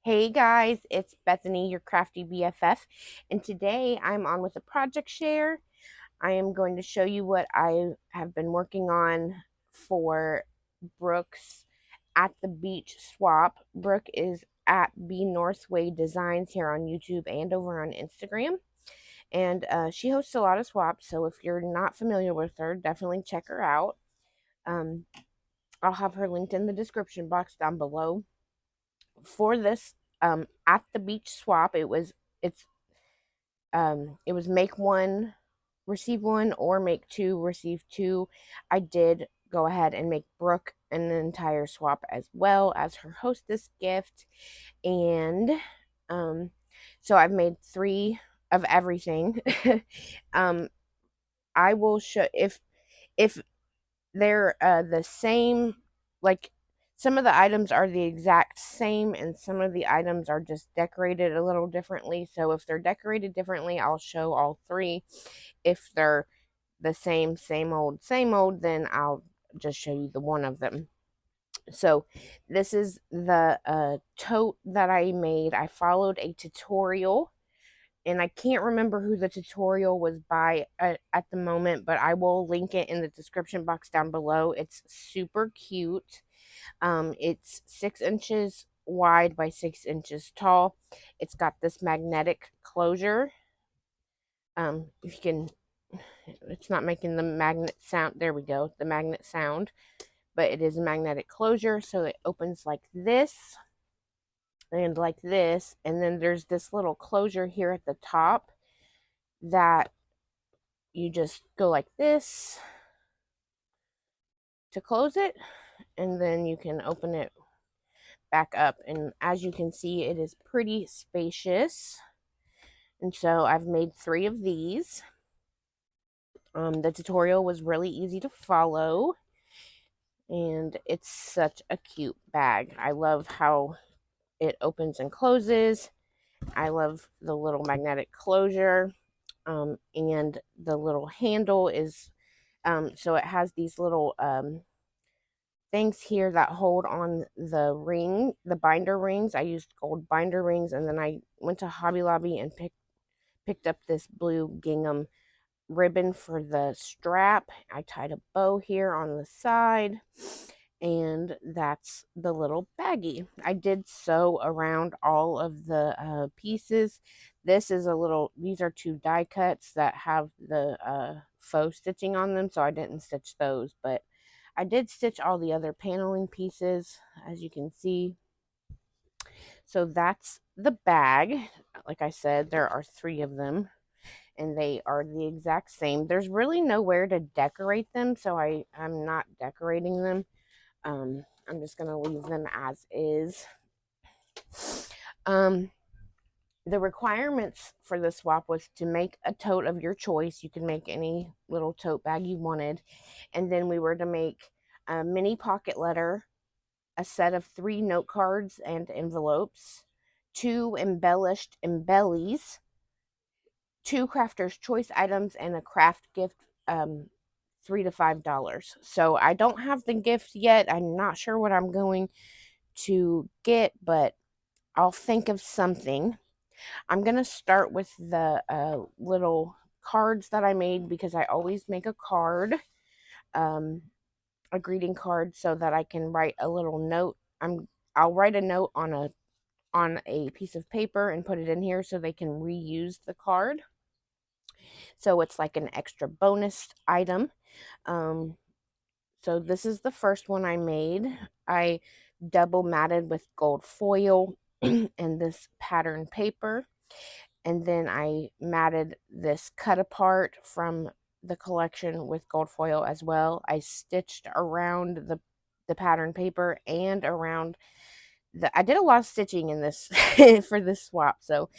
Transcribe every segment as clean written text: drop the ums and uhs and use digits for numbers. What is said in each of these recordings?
Hey guys, it's Bethany, your crafty BFF, and today I'm on with a project share. I am going to show you what I have been working on for Brooke's at the beach swap. Brooke is at B Northway Designs here on YouTube and over on Instagram, and she hosts a lot of swaps. So if you're not familiar with her, definitely check her out. Um, I'll have her linked in the description box down below. For this at the beach swap, it was make one, receive one, or make two, receive two. I did go ahead and make Brooke an entire swap as well as her hostess gift. And um so I've made three of everything. um I will show if they're the same, like some of the items are the exact same and some of the items are just decorated a little differently. So if they're decorated differently, I'll show all three. If they're the same old, then I'll just show you the one of them. So this is the tote that I made. I followed a tutorial, and I can't remember who the tutorial was by at the moment, but I will link it in the description box down below. It's super cute. It's 6 inches wide by 6 inches tall. It's got this magnetic closure. If you can, it's not making the magnet sound. There we go, the magnet sound, but it is a magnetic closure, so it opens like this and like this, and then there's this little closure here at the top that you just go like this to close it, and then you can open it back up. And as you can see, it is pretty spacious. And so I've made three of these. The tutorial was really easy to follow, and it's such a cute bag. I love how it opens and closes. I love the little magnetic closure, and the little handle is so it has these little things here that hold on the ring, the binder rings. I used gold binder rings, and then I went to Hobby Lobby and picked up this blue gingham ribbon for the strap. I tied a bow here on the side, and that's the little baggie. I did sew around all of the pieces. These are two die cuts that have the faux stitching on them, so I didn't stitch those, but I did stitch all the other paneling pieces, as you can see. So that's the bag. Like I said, there are three of them, and they are the exact same. There's really nowhere to decorate them, so I'm not decorating them. I'm just going to leave them as is. The requirements for the swap was to make a tote of your choice. You can make any little tote bag you wanted. And then we were to make a mini pocket letter, a set of 3 note cards and envelopes, 2 embellished embellies, 2 crafter's choice items, and a craft gift, $3 to $5. So I don't have the gift yet. I'm not sure what I'm going to get, but I'll think of something. I'm going to start with the little cards that I made, because I always make a card, a greeting card, so that I can write a little note. I'll write a note on a piece of paper and put it in here so they can reuse the card. So it's like an extra bonus item. So this is the first one I made. I double matted with gold foil and this pattern paper. And then I matted this cut apart from the collection with gold foil as well. I stitched around the pattern paper and around I did a lot of stitching in this for this swap. So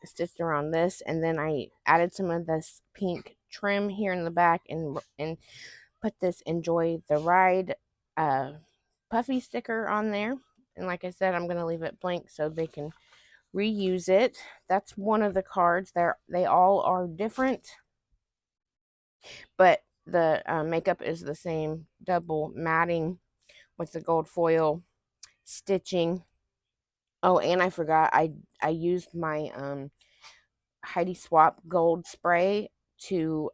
stitched around this, and then I added some of this pink trim here in the back, and put this enjoy the ride puffy sticker on there. And like I said, I'm going to leave it blank so they can reuse it. That's one of the cards. They all are different, but the makeup is the same. Double matting with the gold foil stitching Oh, and I forgot, I used my Heidi Swap gold spray to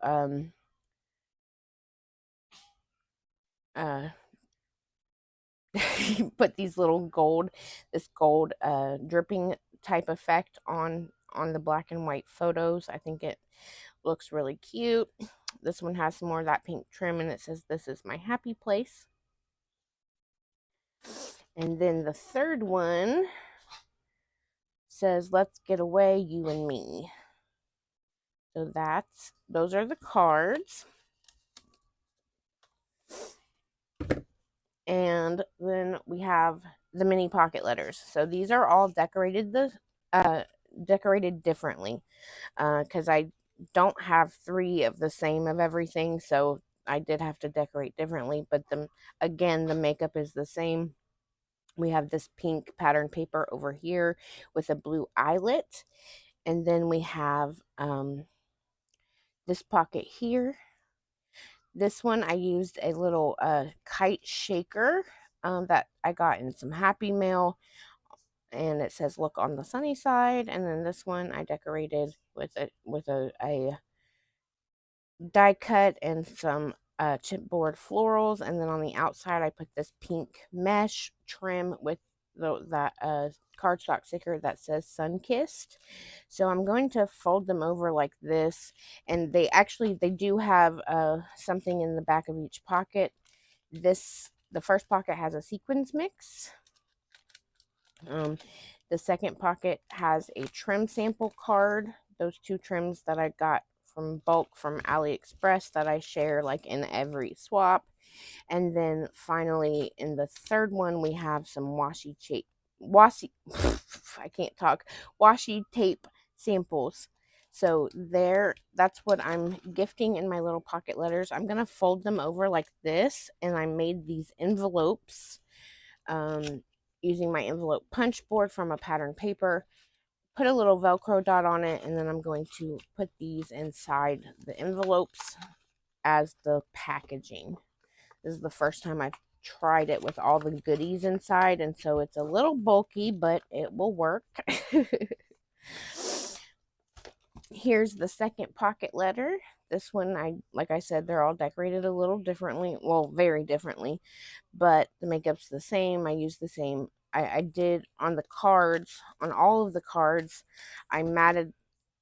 uh put these little this gold dripping type effect on the black and white photos. I think it looks really cute. This one has some more of that pink trim, and it says, "This is my happy place." And then the third one says, "Let's get away, you and me." So those are the cards. And then we have the mini pocket letters. So these are all decorated differently, because I don't have three of the same of everything, so I did have to decorate differently. But again, the makeup is the same. We have this pink pattern paper over here with a blue eyelet, and then we have this pocket here. This one I used a little kite shaker that I got in some Happy Mail, and it says, "Look on the sunny side." And then this one I decorated with a die cut and some chipboard florals, and then on the outside I put this pink mesh trim with that cardstock sticker that says "Sun Kissed." So I'm going to fold them over like this, and they do have something in the back of each pocket. The first pocket has a sequins mix. The second pocket has a trim sample card. Those two trims that I got from bulk from AliExpress that I share like in every swap. And then finally in the third one we have some washi I can't talk. Washi tape samples. So that's what I'm gifting in my little pocket letters. I'm going to fold them over like this, and I made these envelopes using my envelope punch board from a pattern paper. Put a little Velcro dot on it, and then I'm going to put these inside the envelopes as the packaging. This is the first time I've tried it with all the goodies inside, and so it's a little bulky, but it will work. Here's the second pocket letter. This one, like I said, they're all decorated a little differently. Well, very differently, but the makeup's the same. I use the same. I did on the cards, on all of the cards, I matted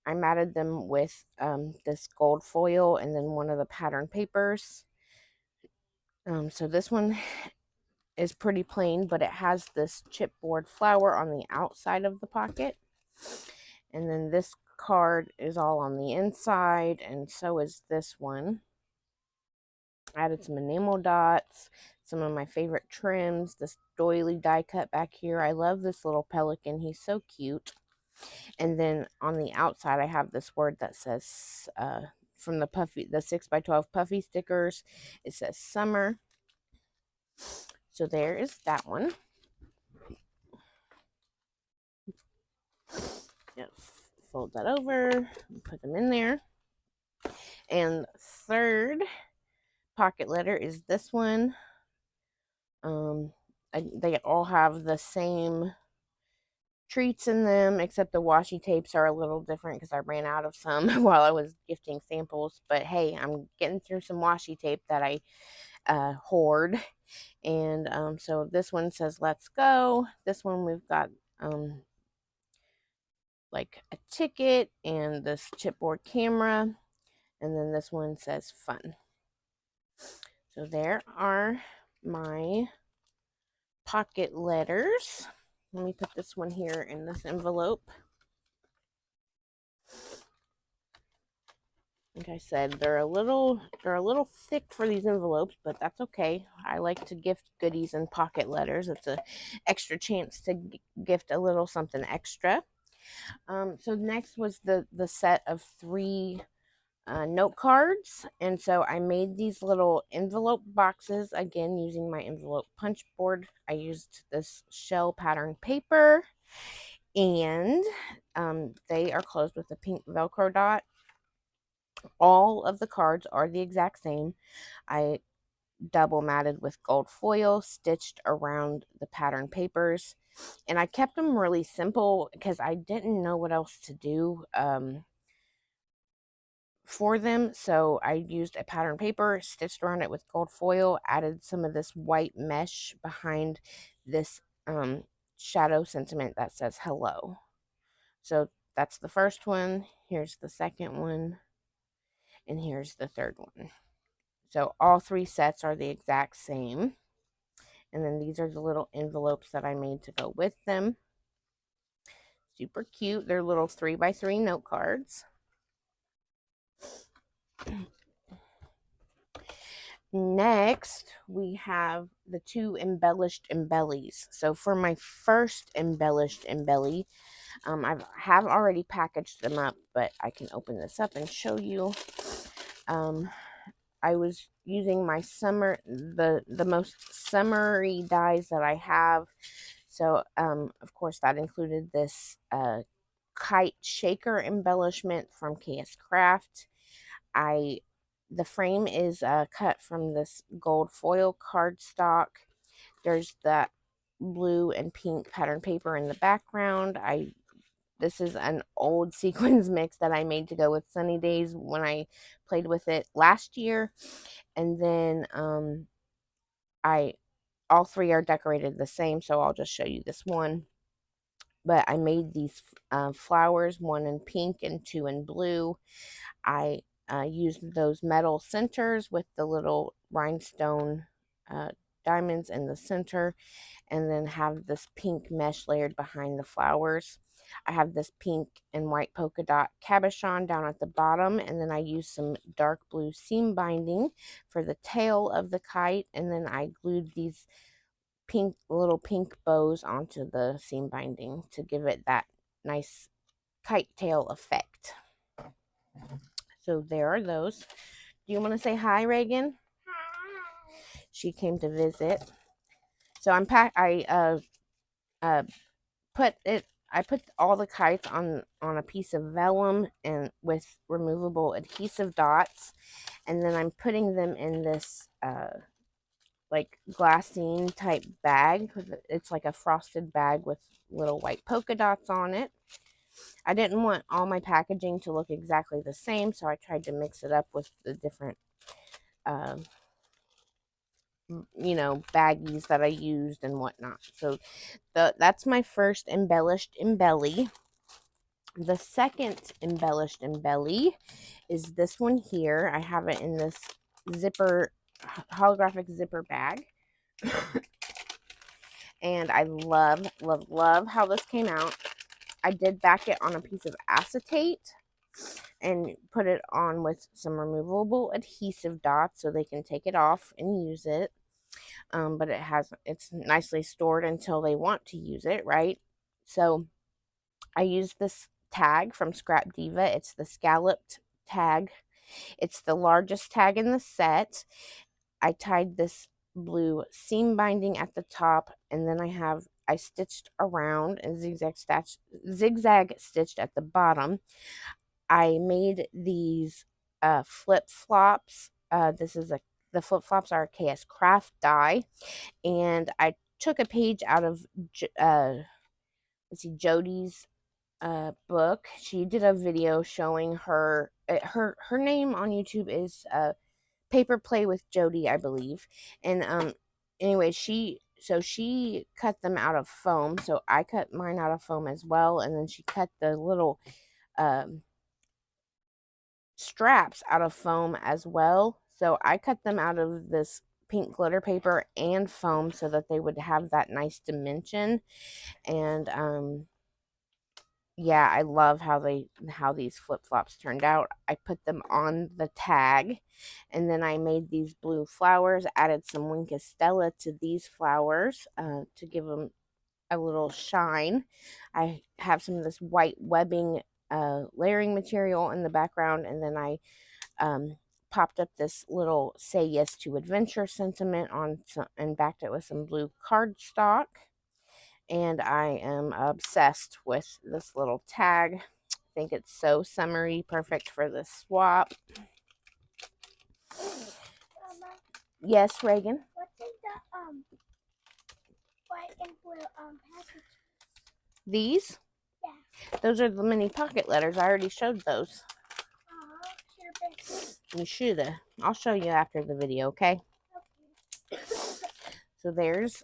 them with this gold foil and then one of the pattern papers. So this one is pretty plain, but it has this chipboard flower on the outside of the pocket. And then this card is all on the inside, and so is this one. I added some enamel dots, some of my favorite trims, this doily die cut back here. I love this little pelican. He's so cute. And then on the outside, I have this word that says, from the 6x12 puffy stickers, it says summer. So there is that one. Fold that over, put them in there. And third pocket letter is this one. They all have the same treats in them, except the washi tapes are a little different because I ran out of some while I was gifting samples. But hey, I'm getting through some washi tape that I hoard. And so this one says "Let's go." This one we've got like a ticket and this chipboard camera. And then this one says "Fun." So there are my pocket letters. Let me put this one here in this envelope. Like I said, they're a little thick for these envelopes, but that's okay. I like to gift goodies and pocket letters. It's an extra chance to gift a little something extra. So next was the set of 3 note cards, and so I made these little envelope boxes again using my envelope punch board. I used this shell pattern paper, and they are closed with a pink Velcro dot. All of the cards are the exact same. I double matted with gold foil, stitched around the pattern papers. And I kept them really simple because I didn't know what else to do for them. So I used a pattern paper, stitched around it with gold foil, added some of this white mesh behind this shadow sentiment that says hello. So that's the first one. Here's the second one. And here's the third one. So all three sets are the exact same. And then these are the little envelopes that I made to go with them. Super cute. They're little 3x3 note cards. Next, we have the two embellished embellies. So for my first embellished embelly, I have already packaged them up, but I can open this up and show you. I was using my the most summery dies that I have. So, of course, that included this kite shaker embellishment from KS Craft. The frame is cut from this gold foil cardstock. There's that blue and pink pattern paper in the background. This is an old sequins mix that I made to go with Sunny Days when I played with it last year. And then all three are decorated the same, so I'll just show you this one. But I made these flowers, one in pink and two in blue. I used those metal centers with the little rhinestone diamonds in the center, and then have this pink mesh layered behind the flowers. I have this pink and white polka dot cabochon down at the bottom, and then I used some dark blue seam binding for the tail of the kite, and then I glued these little pink bows onto the seam binding to give it that nice kite tail effect. So there are those. Do you want to say hi, Reagan? Hi. She came to visit. So I put all the kites on a piece of vellum and with removable adhesive dots, and then I'm putting them in this like glassine type bag. It's like a frosted bag with little white polka dots on it. I didn't want all my packaging to look exactly the same, so I tried to mix it up with the different baggies that I used and whatnot. So that's my first embellished embelly. The second embellished embelly is this one here. I have it in this holographic zipper bag. And I love, love, love how this came out. I did back it on a piece of acetate and put it on with some removable adhesive dots so they can take it off and use it. But it's nicely stored until they want to use it, right? So I used this tag from Scrap Diva. It's the scalloped tag. It's the largest tag in the set. I tied this blue seam binding at the top, and then I stitched around and zigzag stitched at the bottom. I made these flip-flops. The flip-flops are a KS Craft die, and I took a page out of Jody's book. She did a video showing her name on YouTube is Paper Play with Jody, I believe. And anyway, she cut them out of foam, so I cut mine out of foam as well, and then she cut the little straps out of foam as well. So I cut them out of this pink glitter paper and foam so that they would have that nice dimension. And yeah, I love how these flip-flops turned out. I put them on the tag, and then I made these blue flowers, added some Wink Stella to these flowers to give them a little shine. I have some of this white webbing layering material in the background, and then I popped up this little Say Yes to Adventure sentiment and backed it with some blue cardstock. And I am obsessed with this little tag. I think it's so summery, perfect for the swap. Yes, Reagan? What's in the white and blue package? These? Yeah. Those are the mini pocket letters. I already showed those. Should have been. You should have. I'll show you after the video, okay? Okay. So there's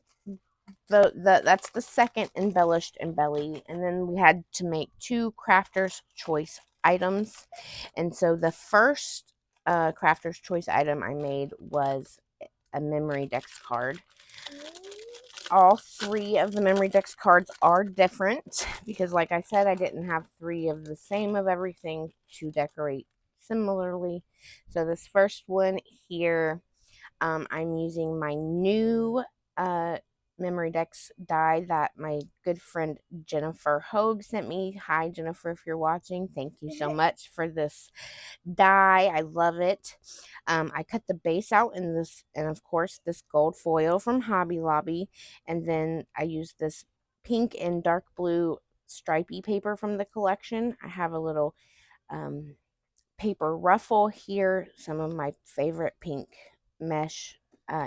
that's the second embellished embelly, and then we had to make 2 crafter's choice items. And so the first crafter's choice item I made was a memory dex card. All 3 of the memory dex cards are different because, like I said, I didn't have 3 of the same of everything to decorate similarly. So this first one here, I'm using my new memory dex die that my good friend Jennifer Hogue sent me. Hi, Jennifer, if you're watching. Thank you so much for this die. I love it. I cut the base out in this, and of course, this gold foil from Hobby Lobby. And then I used this pink and dark blue stripy paper from the collection. I have a little paper ruffle here, some of my favorite pink mesh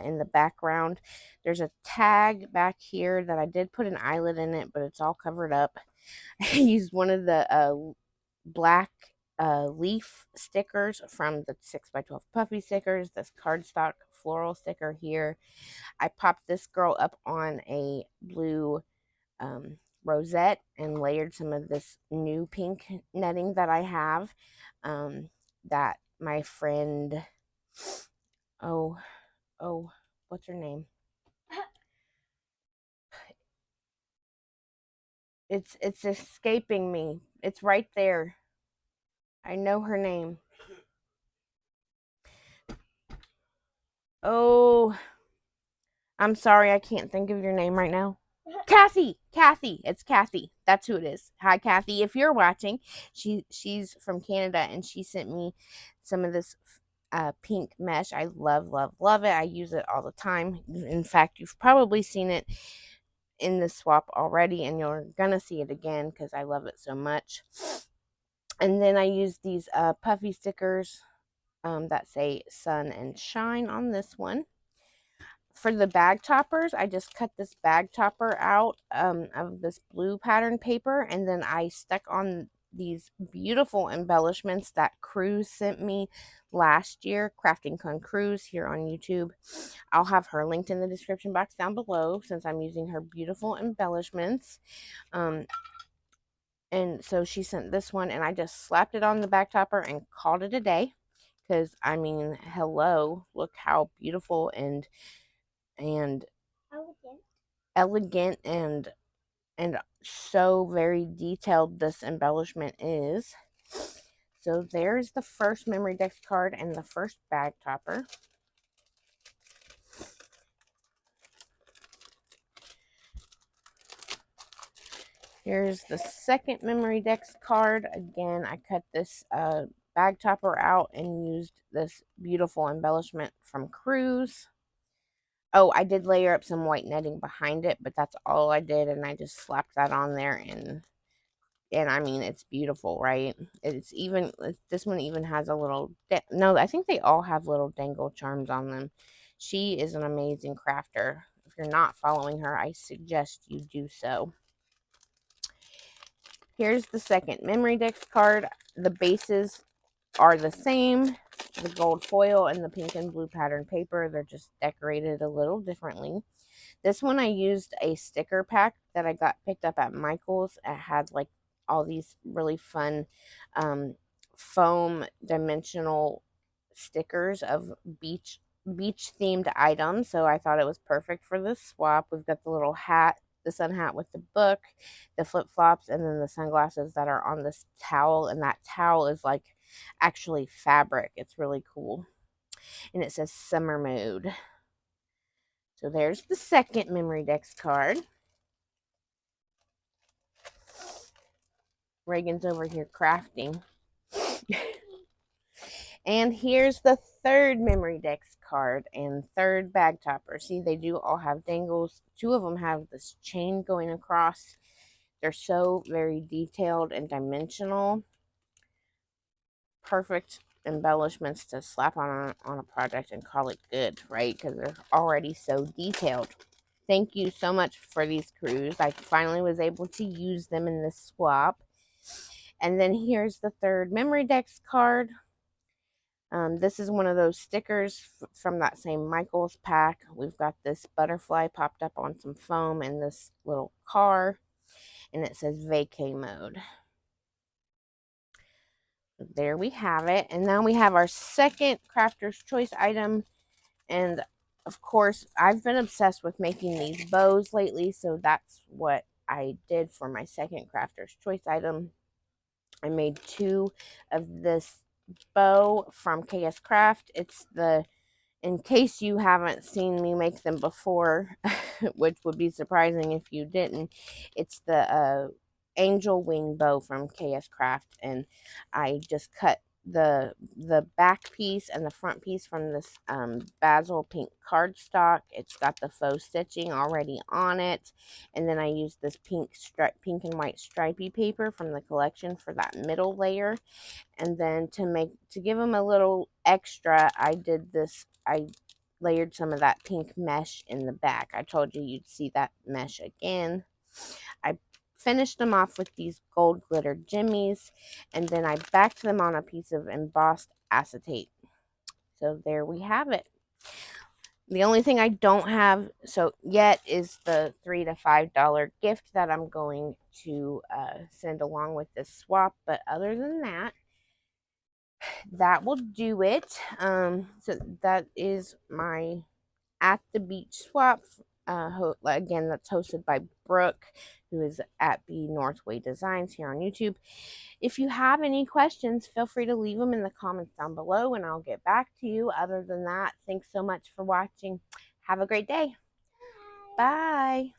in the background. There's a tag back here that I did put an eyelet in it, but it's all covered up. I used one of the black leaf stickers from the 6x12 puffy stickers, this cardstock floral sticker here. I popped this girl up on a blue rosette and layered some of this new pink netting that I have, that my friend, oh, what's her name? It's escaping me. It's right there. I know her name. Oh, I'm sorry, I can't think of your name right now. Kathy, it's Kathy. That's who it is. Hi, Kathy. If you're watching, she's from Canada, and she sent me some of this pink mesh. I love it. I use it all the time. In fact, you've probably seen it in the swap already, and you're gonna see it again because I love it so much. And then I use these puffy stickers that say sun and shine on this one. For the bag toppers, I just cut this bag topper out of this blue pattern paper, and then I stuck on these beautiful embellishments that Cruz sent me last year, Crafting Con Cruz here on YouTube. I'll have her linked in the description box down below since I'm using her beautiful embellishments. And so she sent this one, and I just slapped it on the back topper and called it a day. Because, I mean, hello, look how beautiful and elegant and so very detailed this embellishment is. So there's the first memory dex card and the first bag topper. Here's the second memory dex card. Again, I cut this bag topper out and used this beautiful embellishment from Cruz. Oh, I did layer up some white netting behind it, but that's all I did, and I just slapped that on there, and I mean, it's beautiful, right? It's even, this one even has a little, no, I think they all have little dangle charms on them. She is an amazing crafter. If you're not following her, I suggest you do so. Here's the second memory dex card. The bases are the same, the gold foil and the pink and blue pattern paper. They're just decorated a little differently. This one I used a sticker pack that I got picked up at Michael's. It had like all these really fun foam dimensional stickers of beach themed items. So I thought it was perfect for this swap. We've got the little hat, the sun hat with the book, the flip flops, and then the sunglasses that are on this towel. And that towel is like actually fabric. It's really cool. And it says summer mood. So there's the second memory dex card. Reagan's over here crafting. And here's the third memory dex card and third bag topper. See, they do all have dangles. 2 of them have this chain going across. They're so very detailed and dimensional. Perfect embellishments to slap on a project and call it good, right? Because they're already so detailed. Thank you so much for these crews. I finally was able to use them in this swap. And then here's the third memory decks card. This is one of those stickers from that same Michaels pack. We've got this butterfly popped up on some foam and this little car, and it says vacay mode. There we have it. And now we have our second Crafter's Choice item. And of course, I've been obsessed with making these bows lately, so that's what I did for my second Crafter's Choice item. I made 2 of this bow from KS Craft. It's the, in case you haven't seen me make them before, which would be surprising if you didn't, it's the angel wing bow from KS Craft, and I just cut the back piece and the front piece from this basil pink cardstock. It's got the faux stitching already on it, and then I used this pink and white stripy paper from the collection for that middle layer. And then to give them a little extra, I layered some of that pink mesh in the back. I told you you'd see that mesh again. I finished them off with these gold glitter jimmies, and then I backed them on a piece of embossed acetate. So there we have it. The only thing I don't have so yet is the $3 to $5 gift that I'm going to send along with this swap. But other than that, that will do it. So that is my at the beach swap. Again, that's hosted by Brooke, who is at B Northway Designs here on YouTube. If you have any questions, feel free to leave them in the comments down below and I'll get back to you. Other than that, thanks so much for watching. Have a great day. Bye.